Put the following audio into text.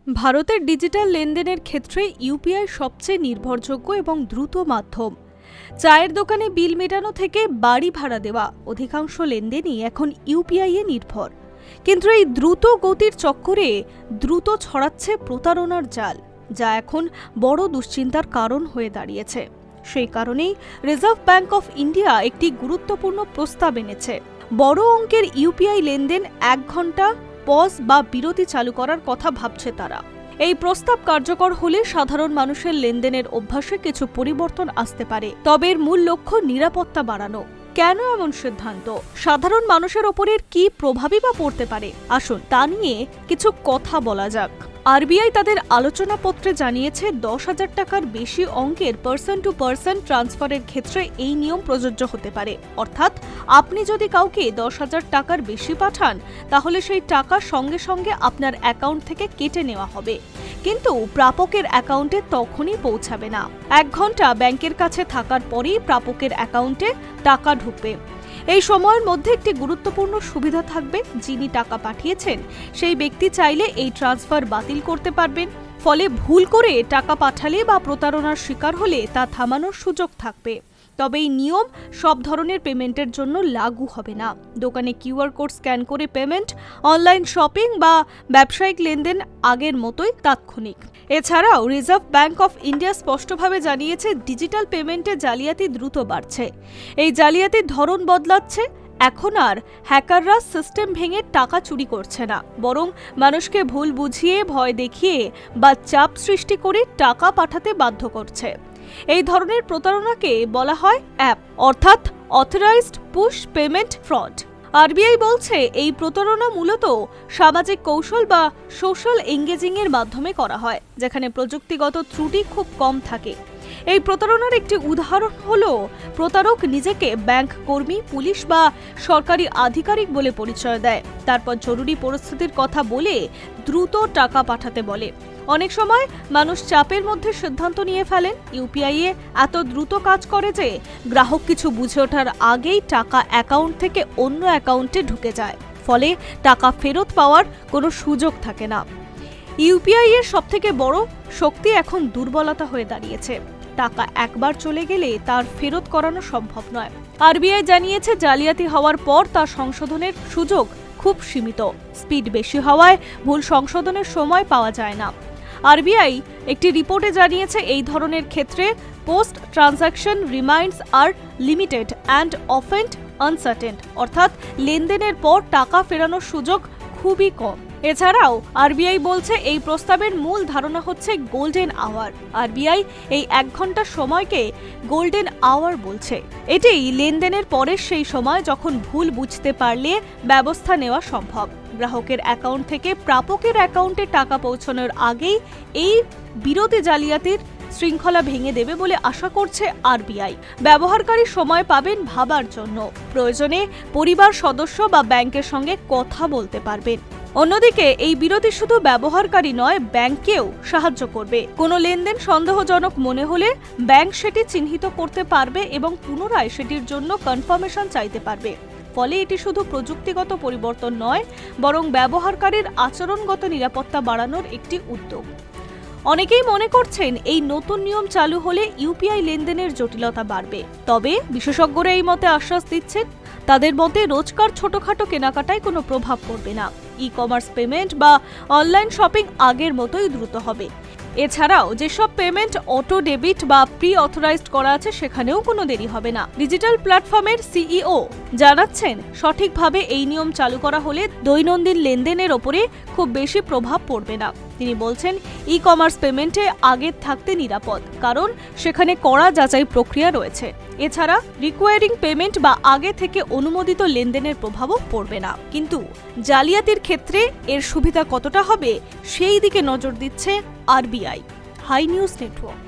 ভারতের ডিজিটাল লেনদেনের ক্ষেত্রে ইউপিআই সবচেয়ে নির্ভরযোগ্য এবং দ্রুত মাধ্যম। চায়ের দোকানে বিল মেটানো থেকে বাড়ি ভাড়া দেওয়া অধিকাংশ লেনদেনই এখন ইউপিআই-এ নির্ভর। কিন্তু এই দ্রুত গতির চক্করে দ্রুত ছড়াচ্ছে প্রতারণার জাল, যা এখন বড় দুশ্চিন্তার কারণ হয়ে দাঁড়িয়েছে। সেই কারণেই রিজার্ভ ব্যাংক অফ ইন্ডিয়া একটি গুরুত্বপূর্ণ প্রস্তাব এনেছে। বড় অঙ্কের ইউপিআই লেনদেন 1 ঘন্টা পজ বা বিরতি চালু করার কথা ভাবছে তারা। এই প্রস্তাব কার্যকর হলে সাধারণ মানুষের লেনদেনের অভ্যাসে কিছু পরিবর্তন আসতে পারে। তবে এর মূল লক্ষ্য নিরাপত্তা বাড়ানো। কেন এমন সিদ্ধান্ত? সাধারণ মানুষের ওপরের কি প্রভাবই বা পড়তে পারে? আসুন তা নিয়ে কিছু কথা বলা যাক। আরবিআই তাদের আলোচনাপত্রে জানিয়েছে 10,000 টাকার বেশি অঙ্কের পার্সন টু পার্সন ট্রান্সফারের ক্ষেত্রে এই নিয়ম প্রযোজ্য হতে পারে। অর্থাৎ আপনি যদি কাউকে 10,000 টাকার বেশি পাঠান, তাহলে সেই টাকা সঙ্গে সঙ্গে আপনার অ্যাকাউন্ট থেকে কেটে নেওয়া হবে, কিন্তু প্রাপকের অ্যাকাউন্টে তখনই পৌঁছাবে না। 1 ঘন্টা ব্যাংকের কাছে থাকার পরেই প্রাপকের অ্যাকাউন্টে টাকা ঢুকবে। এই সময়ের মধ্যে একটি গুরুত্বপূর্ণ সুবিধা থাকবে, যিনি টাকা পাঠিয়েছেন সেই ব্যক্তি চাইলে এই ট্রান্সফার বাতিল করতে পারবেন। ফলে ভুল করে টাকা পাঠালে বা প্রতারণার শিকার হলে তা থামানোর সুযোগ থাকবে। তবে এই নিয়ম সব ধরনের পেমেন্টের জন্য লাগু হবে না। দোকানে কিউআর কোড স্ক্যান করে পেমেন্ট, অনলাইন শপিং বা ব্যবসায়িক লেনদেন আগের মতোই তাৎক্ষণিক। এছাড়াও রিজার্ভ ব্যাংক অফ ইন্ডিয়া স্পষ্টভাবে জানিয়েছে, ডিজিটাল পেমেন্টে জালিয়াতি দ্রুত বাড়ছে। এই জালিয়াতির ধরন বদলাচ্ছে। এখন আর হ্যাকাররা সিস্টেম ভেঙে টাকা চুরি করছে না, বরং মানুষকে ভুল বুঝিয়ে, ভয় দেখিয়ে বা চাপ সৃষ্টি করে টাকা পাঠাতে বাধ্য করছে। এই ধরনের প্রতারণাকে বলা হয় অ্যাপ, অর্থাৎ authorised push payment fraud. RBI বলছে, এই প্রতারণা মূলত সামাজিক কৌশল বা সোশ্যাল এঙ্গেজিং এর মাধ্যমে করা হয়, যেখানে প্রযুক্তিগত ত্রুটি খুব কম থাকে। এই প্রতারণার একটি উদাহরণ হলো, প্রতারক নিজেকে ব্যাংক কর্মী, পুলিশ বা সরকারি আধিকারিক বলে পরিচয় দেয়, তারপর জরুরি পরিস্থিতির কথা বলে দ্রুত টাকা পাঠাতে বলে। অনেক সময় মানুষ চাপের মধ্যে সিদ্ধান্ত নিয়ে ফেলেন। ইউপিআই-এ এত দ্রুত কাজ করে যে গ্রাহক কিছু বুঝে ওঠার আগেই টাকা অ্যাকাউন্ট থেকে অন্য অ্যাকাউন্টে ঢুকে যায়, ফলে টাকা ফেরত পাওয়ার কোনো সুযোগ থাকে না। ইউপিআই-এর সবথেকে বড় শক্তি এখন দুর্বলতা হয়ে দাঁড়িয়েছে। টাকা একবার চলে গেলে তার ফেরত করানো সম্ভব নয়। আরবিআই জানিয়েছে, জালিয়াতি হওয়ার পর তা সংশোধনের সুযোগ খুব সীমিত। স্পিড বেশি হওয়ায় ভুল সংশোধনের সময় পাওয়া যায় না। আরবিআই একটি রিপোর্টে জানিয়েছে, এই ধরনের ক্ষেত্রে post transaction reminds are limited and often uncertain, অর্থাৎ লেনদেনের পর টাকা ফেরানোর সুযোগ খুবই কম। এছাড়াও আরবিআই বলছে, এই প্রস্তাবের মূল ধারণা হচ্ছে গোল্ডেন আওয়ার। আরবিআই এই 1 ঘন্টা সময়কে গোল্ডেন আওয়ার বলছে। এটি লেনদেনের পরের সেই সময় যখন ভুল বুঝতে পারলে ব্যবস্থা নেওয়া সম্ভব। গ্রাহকের অ্যাকাউন্ট থেকে প্রাপকের অ্যাকাউন্টে টাকা পৌঁছানোর আগেই এই বিরতি জালিয়াতির শৃঙ্খলা ভেঙে দেবে বলে আশা করছে আরবিআই। ব্যবহারকারী সময় পাবেন ভাবার জন্য, প্রয়োজনে পরিবার সদস্য বা ব্যাংকের সঙ্গে কথা বলতে পারবেন। অন্যদিকে এই বিরতি শুধু ব্যবহারকারী নয়, ব্যাংককেও সাহায্য করবে। কোনো লেনদেন সন্দেহজনক মনে হলে ব্যাংক সেটি চিহ্নিত করতে পারবে এবং পুনরায় সেটির জন্য কনফার্মেশন চাইতে পারবে। ফলে এটি শুধু প্রযুক্তিগত পরিবর্তন নয়, বরং ব্যবহারকারীর আচরণগত নিরাপত্তা বাড়ানোর একটি উদ্যোগ। অনেকেই মনে করছেন, এই নতুন নিয়ম চালু হলে ইউপিআই লেনদেনের জটিলতা বাড়বে। তবে বিশেষজ্ঞরা এই মতে আশ্বাস দিচ্ছেন, তাদের মতে রোজকার ছোটখাটো কেনাকাটায় কোনো প্রভাব পড়বে না। ই কমার্স পেমেন্ট বা অনলাইন শপিং আগের মতোই দ্রুত হবে। এছাড়াও যেসব পেমেন্ট অটো ডেবিট বা প্রি অথরাইজড করা আছে, সেখানেও কোনো দেরি হবে না। ডিজিটাল প্ল্যাটফর্মের সিইও জানাচ্ছেন, সঠিকভাবে এই নিয়ম চালু করা হলে দৈনন্দিন লেনদেনের ওপরে খুব বেশি প্রভাব পড়বে না। তিনি বলছেন, ই কমার্স পেমেন্টে আগের থাকতে নিরাপদ, কারণ সেখানে কড়া যাচাই প্রক্রিয়া রয়েছে। এছাড়া রিকোয়ারিং পেমেন্ট বা আগে থেকে অনুমোদিত লেনদেনের প্রভাবও পড়বে না। কিন্তু জালিয়াতির ক্ষেত্রে এর সুবিধা কতটা হবে, সেই দিকে নজর দিচ্ছে আরবিআই। High news network.